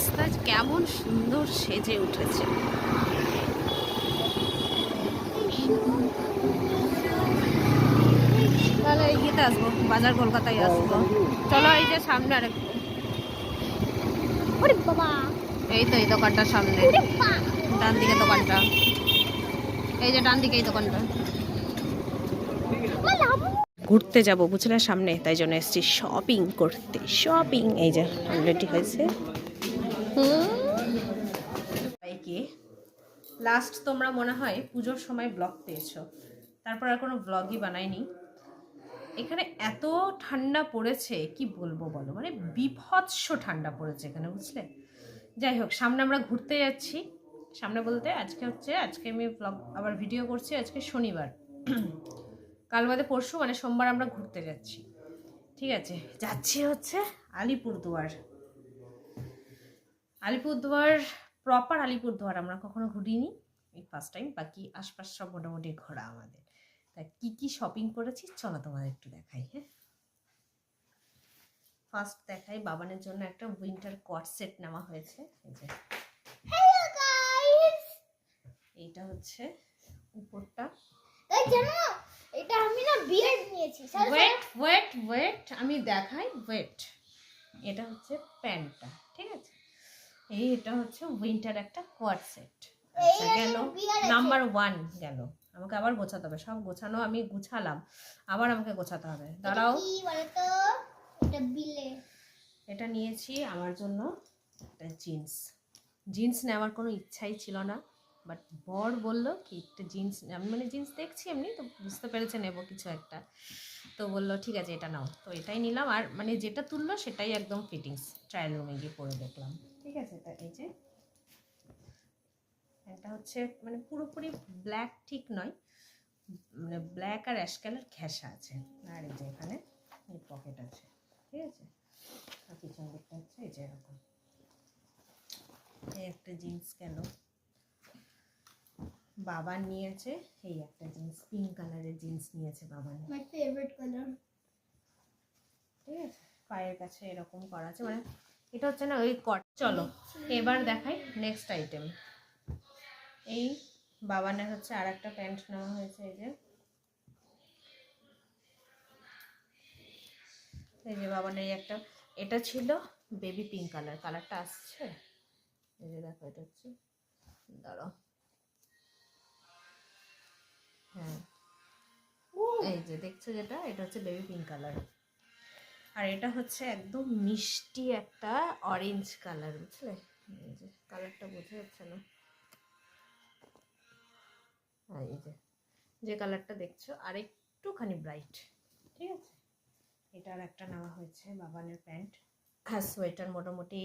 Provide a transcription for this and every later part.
রাস্তা কেমন সুন্দর সেজে উঠেছে। তাহলে এই গিয়ে আসবো, বাজার কলকাতায় আসবো। চলো এই যে সামনে আরেকটু, এই তো এই দোকানটার সামনে, ডান দিকে দোকানটা, এই যে ডান দিকে এই দোকানটা। ঘুরতে যাব বুঝলে সামনে, তাই জন্য এসেছি শপিং করতে। শপিং এই যে অলরেডি হয়েছে। বাইকে লাস্ট তোমরা মনে হয় পুজোর সময় ব্লগ পেয়েছো, তারপর আর কোনো ব্লগই বানাইনি। এখানে এত ঠান্ডা পড়েছে কি বলবো বলো, মানে বিভৎস ঠান্ডা পড়েছে এখানে বুঝলে। যাই হোক, সামনে আমরা ঘুরতে যাচ্ছি। সামনে বলতে আজকে আমি ব্লগ আবার ভিডিও করছি, আজকে শনিবার। কাল বাদে পরশু মানে সোমবার আমরা ঘুরতে যাচ্ছি। ঠিক আছে, যাচ্ছি হচ্ছে আলিপুরদুয়ার। আলিপুরদুয়ার প্রপার আলিপুরদুয়ার আমরা কখনো ঘুরিনি, এই ফার্স্ট টাইম। বাকি আশপাশ সব মোটামুটি ঘোরা আমাদের। তা কি কি শপিং করেছি চলো তোমাদের একটু দেখাই। হ্যাঁ, ফার্স্ট দেখাই, বাবানের জন্য একটা উইন্টার কোট সেট নেওয়া হয়েছে। এই যে হ্যালো গাইস, এইটা হচ্ছে উপরটা। তাই জানো এটা আমি না বিয়ার্ড নিয়েছি। ওয়েট আমি দেখাই, ওয়েট। এটা হচ্ছে প্যান্টটা, ঠিক আছে। এটা হচ্ছে উইন্টার একটা কোয়াড সেট। আচ্ছা গেল, নাম্বার 1 গেল। আমাকে আবার গোছাতে হবে, সব গোছানো আমি গুছালাম, আবার আমাকে গোছাতে হবে। দাঁড়াও, কি বলতো এটা বিলে। এটা নিয়েছি আমার জন্য একটা জিন্স নেওয়ার কোনো ইচ্ছাই ছিল না, বাট বর বললো কি একটা জিন্স, আমি মানে জিন্স দেখছি এমনি তো, বুঝতে পেরেছে নেবো কিছু একটা, তো বললো ঠিক আছে এটা নাও, তো এটাই নিলাম। আর মানে যেটা তুললো সেটাই একদম ফিটিংস, ট্রায়াল রুমে গিয়ে পরে দেখলাম। ঠিক আছে, এটা এই যে এটা হচ্ছে মানে পুরোপুরি ব্ল্যাক ঠিক নয়, মানে ব্ল্যাক আর অ্যাশ কালার ঘেঁষা আছে। আর এই যে এখানে এই পকেট আছে, ঠিক আছে। আর পিছন দিকটা হচ্ছে এই যে এরকম। এই একটা জিন্স গেল। বাবা নিয়েছে এই একটা জিন্স, পিঙ্ক কালারের জিন্স নিয়েছে বাবা, মাই ফেভারিট কালার। ঠিক আছে, পায়ের কাছে এরকম করা আছে, মানে এটা হচ্ছে না ওই কট। চলো এবার দেখাই নেক্সট আইটেম। এই বাবানের হচ্ছে আর একটা প্যান্ট নেওয়া হয়েছে। এই যে বাবানের এই একটা, এটা ছিল বেবি পিঙ্ক কালারটা আসছে। এই যে দেখো এটা হচ্ছে, দাঁড়াও, হ্যাঁ এই যে দেখছো যেটা, এটা হচ্ছে বেবি পিঙ্ক কালার। আর এটা হচ্ছে একদম মিষ্টি একটা অরেঞ্জ কালার, বুঝলে। এই যে কালারটা বোঝা যাচ্ছে না, হ্যাঁ এই যে কালারটা দেখছো আর একটুখানি ব্রাইট, ঠিক আছে। এটা আর একটা নেওয়া হয়েছে বাবানের প্যান্ট। হ্যাঁ, সোয়েটার মোটামুটি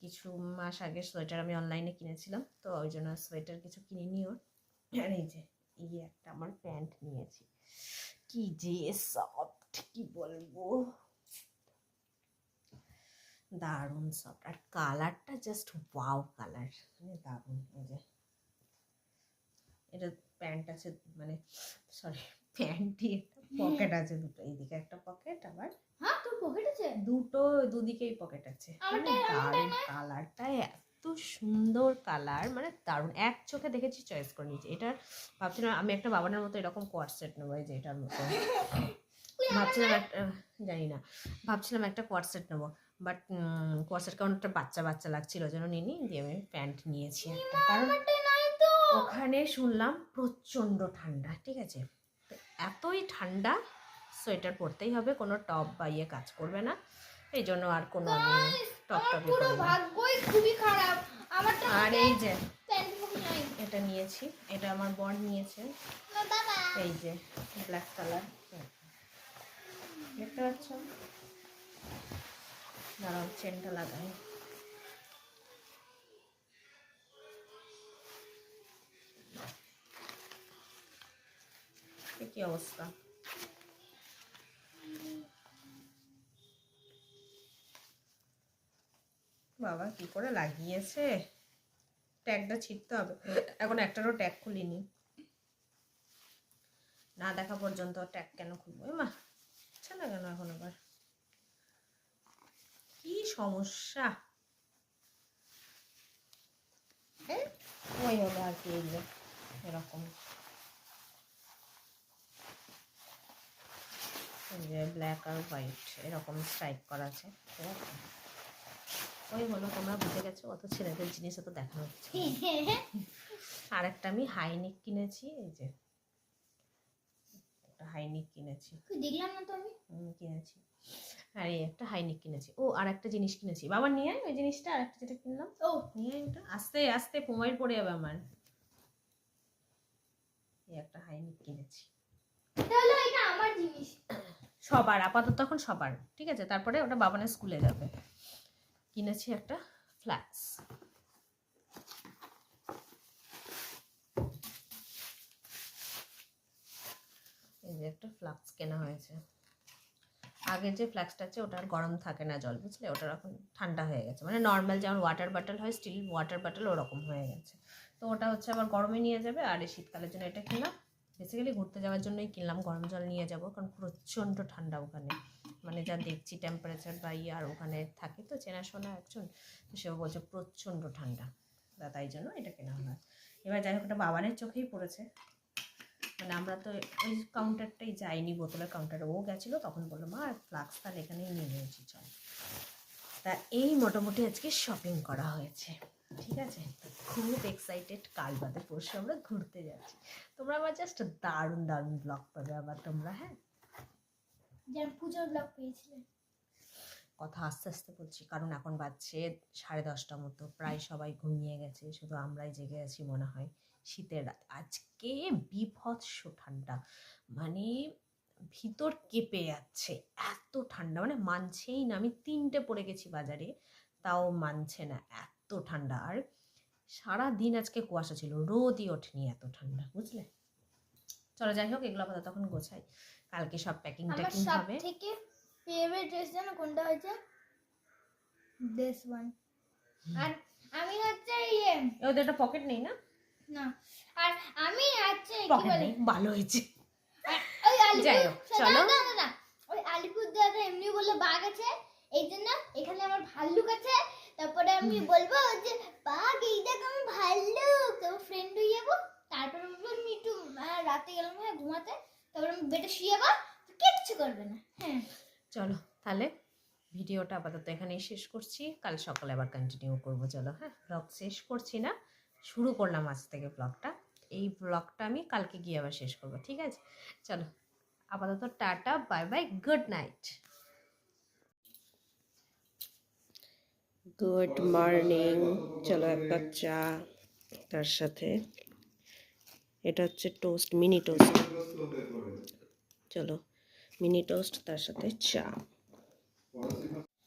কিছু মাস আগে সোয়েটার আমি অনলাইনে কিনেছিলাম, তো ওই জন্য সোয়েটার কিছু কিনিনি ওর। আর এই যে এই একটা আমার প্যান্ট নিয়েছি, কি যে সফট কি বলবো, দারুণ সফট। আর কালারটা জাস্ট ওয়াও কালার, মানে দারুণ। এই যে এটা প্যান্ট আছে, মানে সরি প্যান্টই একটা পকেট আছে দুটো, এইদিকে একটা পকেট, আবার হ্যাঁ তোর পকেট আছে দুটো, দুদিকেই পকেট আছে। মানে দারুণ কালারটা, এত সুন্দর কালার, মানে দারুণ। এক চোখে দেখেছি চয়েস করে নিয়েছি। এটার ভাবছিলাম আমি একটা বাবানের মতো এরকম কোয়াড সেট নেবো, এই যে এটার মতো ভাবছিলাম একটা, জানি না, ভাবছিলাম একটা কোয়াড সেট নেবো, বাট কোয়াড সেট কারণ একটা বাচ্চা বাচ্চা লাগছিল ওই জন্য নিইনি, দিয়ে আমি প্যান্ট নিয়েছি একটা। কারণ ওখানে শুনলাম প্রচণ্ড ঠান্ডা, ঠিক আছে। তো এতই ঠান্ডা সোয়েটার পরতেই হবে, কোনো টপ বা ইয়ে কাজ করবে না, এই জন্য আর কোনো আমি টপ টপই করি না। ভাগ্যই খুবই খারাপ আমার। আর এই যে এটা নিয়েছি, এটা আমার বর নিয়েছে, এই যে ব্ল্যাক কালার, দেখতে পাচ্ছ। দাঁড়াও চেনটা লাগাই। কি অবস্থা, বাবা কি করে লাগিয়েছে, ট্যাগটা ছিঁড়তে হবে। এখন একটারও ট্যাগ খুলিনি, না দেখা পর্যন্ত ট্যাগ কেন খুলবো। মা আচ্ছা না কেন এখন আবার কি সমস্যা, ওই হলো আর কি, এগুলো এরকম যে ব্ল্যাক আর হোয়াইট এরকম স্ট্রাইপ করা আছে, ঠিক আছে। ওই হলো, তোমরা বুঝে গেছো, অত ছেলেদের জিনিস তো দেখানো হচ্ছে। আর একটা আমি হাইনেক কিনেছি, এই যে একটা হাইনেক কিনেছি, দেখলাম না তো আমি। কিনেছি। আর এই একটা হাইনেক কিনেছি। ও আর একটা জিনিস কিনেছি, বাবা নিয়ে আয় ওই জিনিসটা, আর একটা যেটা কিনলাম। ও নিয়ে আয় ওটা, আস্তে আস্তে মোবাইল পড়ে যাবে আমার। এই একটা হাইনেক কিনেছি। তাহলে এটা আমার জিনিস। সবার আপাতত এখন সবার, ঠিক আছে। তারপরে ওটা বাবানের স্কুলে যাবে। কিনেছি একটা ফ্ল্যাক্স, এই যে একটা ফ্লাক্স কেনা হয়েছে। আগের যে ফ্ল্যাক্সটা আছে ওটা আর গরম থাকে না জল, বুঝলে, ওটা এখন ঠান্ডা হয়ে গেছে, মানে নর্মাল যেমন ওয়াটার বটল হয়, স্টিল ওয়াটার বটল ওরকম হয়ে গেছে। তো ওটা হচ্ছে আবার গরমে নিয়ে যাবে। আর এই শীতকালের জন্য এটা কিনলাম, বেসিক্যালি ঘুরতে যাওয়ার জন্যই কিনলাম, গরম জল নিয়ে যাব, কারণ প্রচণ্ড ঠান্ডা ওখানে, মানে যা দেখছি টেম্পারেচার বা আর ওখানে থাকে তো চেনাশোনা একজন, তো সেও বলছে প্রচণ্ড ঠান্ডা, তাই জন্য এটা কেনা হয়। এবার যাই হোক, এটা বাবানের চোখেই পড়েছে, মানে আমরা তো ওই কাউন্টারটাই যাইনি, বোতলের কাউন্টারে ও গেছিলো, তখন বললো মা ফ্লাক্স তাহলে এখানেই নিয়ে নিয়েছি চল। তা এই মোটামুটি আজকে শপিং করা হয়েছে, ঠিক আছে। খুব এক্সাইটেড, কাল বাদে পরশু আমরা ঘুরতে যাচ্ছি। তোমরা আবার জাস্ট দারুণ দারুণ ব্লগ পাবে আবার তোমরা, হ্যাঁ। যেন পুজোর ব্লগ পেয়েছিলেন। কথা আস্তে আস্তে বলছি, কারণ এখন বাজছে 10:30 মতো, প্রায় সবাই ঘুমিয়ে গেছে, শুধু আমরাই জেগে আছি মনে হয়। শীতের রাত, আজকে বিভৎস ঠান্ডা, মানে ভিতর কেঁপে যাচ্ছে, এত ঠান্ডা, মানে মানছেই না। আমি 3টে পরে গেছি বাজারে, তাও মানছে না, এত ঠান্ডা। আর সারা দিন আজকে কুয়াশা ছিল, রোদই ওঠেনি, এত ঠান্ডা, বুঝলে। চলো যাই হোক, এগুলো আপাতত তখন গোছাই, কালকে সব প্যাকিং ট্যাকিং হবে। আমার সবথেকে ফেভারিট ড্রেস জানো কোনটা হয়েছে? This one. আর আমি হচ্ছে ইয়ে, ওদের একটা পকেট নেই না? না, আর আমি হচ্ছে কি পকেট বলে, নেই, ভালো হয়েছে। ওই যাই হোক, চলো। না ওই আলিপুরদুয়ারে এমনি বলে বাঘ আছে, এই জন্য এখানে আমার ভাল্লুক আছে। তারপরে আমি বলবো যে বাঘ এই দেখ আমি ভাল্লুক, তো ফ্রেন্ড হয়ে যাবো। তারপরে বলবো আমি একটু রাতে গেলাম হ্যাঁ ঘুমাতে, তারপরে আমি বেডে শুয়ে যাবো, কিচ্ছু করবে না। হ্যাঁ চলো তাহলে ভিডিওটা আপাতত এখানেই শেষ করছি, কাল সকালে আবার কন্টিনিউ করবো। চলো, হ্যাঁ, ব্লগ শেষ করছি না, শুরু করলাম আজ থেকে ব্লগটা। এই ব্লগটা আমি কালকে গিয়ে আবার শেষ করবো, ঠিক আছে। চলো আপাতত tata, bye bye, good night. Good morning. চলো এক কাপ চা, তার সাথে এটা হচ্ছে টোস্ট, মিনি টোস্ট। চলো মিনি টোস্ট, তার সাথে চা।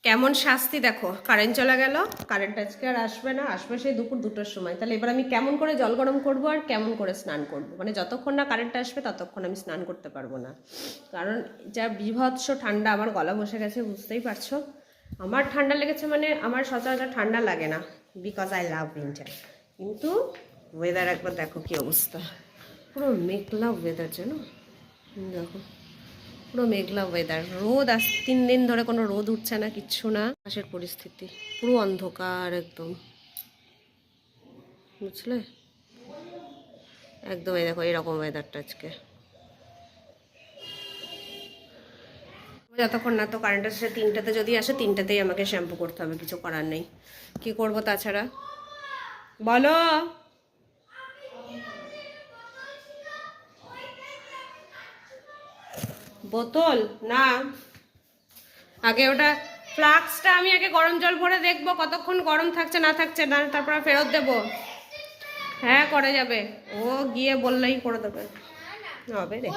কেমন শাস্তি দেখো, কারেন্ট চলে গেল, কারেন্ট আজকে আর আসবে না, আসবে সেই দুপুর 2টোর সময়। তাহলে এবার আমি কেমন করে জল গরম করবো আর কেমন করে স্নান করব, মানে যতক্ষণ না কারেন্ট আসবে ততক্ষণ আমি স্নান করতে পারবো না, কারণ যা বিভৎস ঠান্ডা, আমার গলা বসে গেছে, বুঝতেই পারছো। আমার ঠান্ডা লেগেছে, মানে আমার সচরাচর ঠান্ডা লাগে না, বিকজ আই লাভ উইন্টার, কিন্তু ওয়েদার একবার দেখো কি অবস্থা, পুরো মেঘলা ওয়েদার, জানো, দেখো পুরো মেঘলা ওয়েদার, রোদ 3 দিন ধরে কোনো রোদ উঠছে না, কিচ্ছু না, আকাশের পরিস্থিতি পুরো অন্ধকার একদম, বুঝলে, একদম। এই দেখো এরকম ওয়েদারটা আজকে, যতক্ষণ না তো কারেন্ট আসে, 3টাতে যদি আসে 3টাতেই আমাকে শ্যাম্পু করতে হবে, কিছু করার নেই, কি করব তাছাড়া, বলো। বোতল না, আগে ওটা ফ্লাক্সটা আমি আগে গরম জল ভরে দেখবো কতক্ষণ গরম থাকছে না থাকছে, না তারপরে ফেরত দেবো। হ্যাঁ করা যাবে, ও গিয়ে বললেই করে দেবে, হবে রে,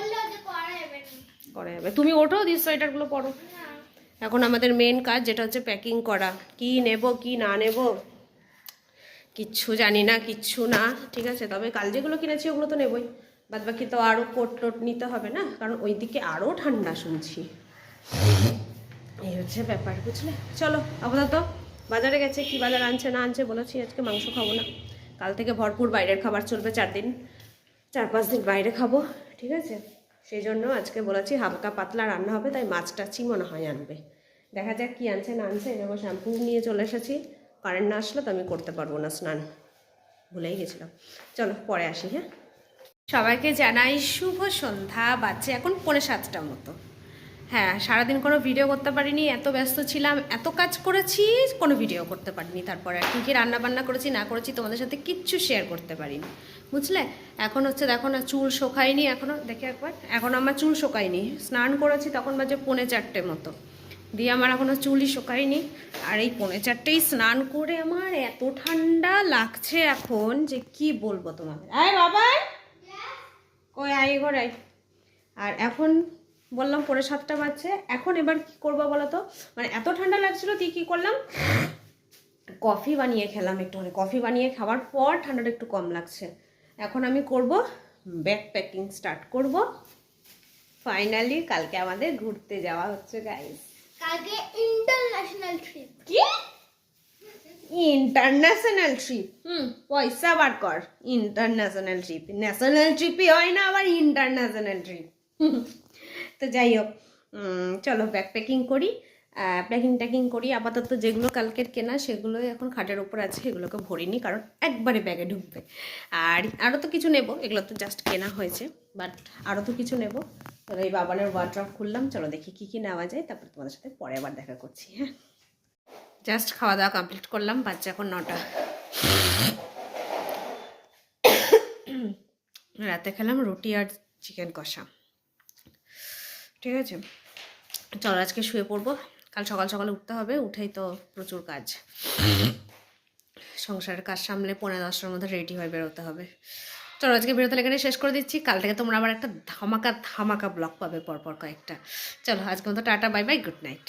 করা যাবে। তুমি ওঠো, দিয়ে সোয়েটারগুলো পরো। এখন আমাদের মেন কাজ যেটা হচ্ছে প্যাকিং করা, কি নেব কি না নেব কিচ্ছু জানি না, কিচ্ছু না, ঠিক আছে। তবে কাল যেগুলো কিনেছি ওগুলো তো নেবই, বাদ বাকি তো আরও কোট টোট নিতে হবে না, কারণ ওইদিকে আরও ঠান্ডা শুনছি, এই হচ্ছে ব্যাপার, বুঝলে। চলো আপাতত বাজারে গেছে, কি বাজার আনছে না আনছে, বলেছি আজকে মাংস খাবো না, কাল থেকে ভরপুর বাইরের খাবার চলবে, 4-5 দিন বাইরে খাবো, ঠিক আছে। সেই জন্য আজকে বলেছি হালকা পাতলা রান্না হবে, তাই মাছ টাছই মনে হয় আনবে, দেখা যাক কি আনছে না আনছে। দেখো শ্যাম্পু নিয়ে চলে এসেছি, কারেন্ট না আসলে তো আমি করতে পারবো না স্নান, ভুলেই গেছিলাম। চলো পরে আসি। হ্যাঁ, সবাইকে জানাই শুভ সন্ধ্যা। বাজছে এখন 6:45 মতো। হ্যাঁ, সারাদিন কোনো ভিডিও করতে পারিনি, এত ব্যস্ত ছিলাম, এত কাজ করেছি, কোনো ভিডিও করতে পারিনি। তারপরে কী কী রান্নাবান্না করেছি না করেছি তোমাদের সাথে কিচ্ছু শেয়ার করতে পারিনি, বুঝলে। এখন হচ্ছে দেখো না, চুল শোকায়নি এখনও, দেখে একবার, এখন আমার চুল শোকায়নি। স্নান করেছি তখন বাজে 3:45 মতো, দিয়ে আমার এখনও চুলই শোকায়নি। আর এই 3:45 স্নান করে আমার এত ঠান্ডা লাগছে এখন যে কি বলবো তোমাদের। আয় বাবা, কই আয় ঘর আয়। আর এখন বললাম 7:45 বাজছে। এখন এবার কি করবো বলো তো, মানে এত ঠান্ডা লাগছিল, দিয়ে কী করলাম, কফি বানিয়ে খেলাম একটুখানি। কফি বানিয়ে খাওয়ার পর ঠান্ডাটা একটু কম লাগছে। এখন আমি করব ব্যাগ প্যাকিং স্টার্ট করব। ফাইনালি কালকে আমাদের ঘুরতে যাওয়া হচ্ছে গাইস। কালকে ইন্টারন্যাশনাল ট্রিপ। কি ইন্টারন্যাশনাল ট্রিপ? পয়সা বার কর। ইন্টারন্যাশনাল ট্রিপ ন্যাশনাল ট্রিপই হয় না, আবার ইন্টারন্যাশনাল ট্রিপ। তো যাই হোক, চলো ব্যাগ প্যাকিং করি। প্যাকিং করি। আপাতত যেগুলো কালকের কেনা সেগুলো এখন খাটের ওপর আছে, এগুলোকে ভরিনি, কারণ একবারে ব্যাগে ঢুকবে। আর আরও তো কিছু নেব, এগুলো তো জাস্ট কেনা হয়েছে, বাট আরও তো কিছু নেব। তো এই বাবানের ওয়ার্ড্রপ খুললাম, চলো দেখি কী কী নেওয়া যায়, তারপর তোমাদের সাথে পরে আবার দেখা করছি। হ্যাঁ, জাস্ট খাওয়া দাওয়া কমপ্লিট করলাম, বাচ্চা এখন 9টা। রাতে খেলাম রুটি আর চিকেন কষা। ঠিক আছে, চলো আজকে শুয়ে পড়বো। কাল সকাল সকালে উঠতে হবে, উঠেই তো প্রচুর কাজ, সংসারের কাজ সামলে 9:45-টার মধ্যে রেডি হয়ে বেরোতে হবে। চলো আজকে বেরোতে এখানে শেষ করে দিচ্ছি। কাল থেকে তোমরা আবার একটা ধামাকা ব্লগ পাবে পরপর কয়েকটা। চলো আজকে মতো tata, bye bye, good night.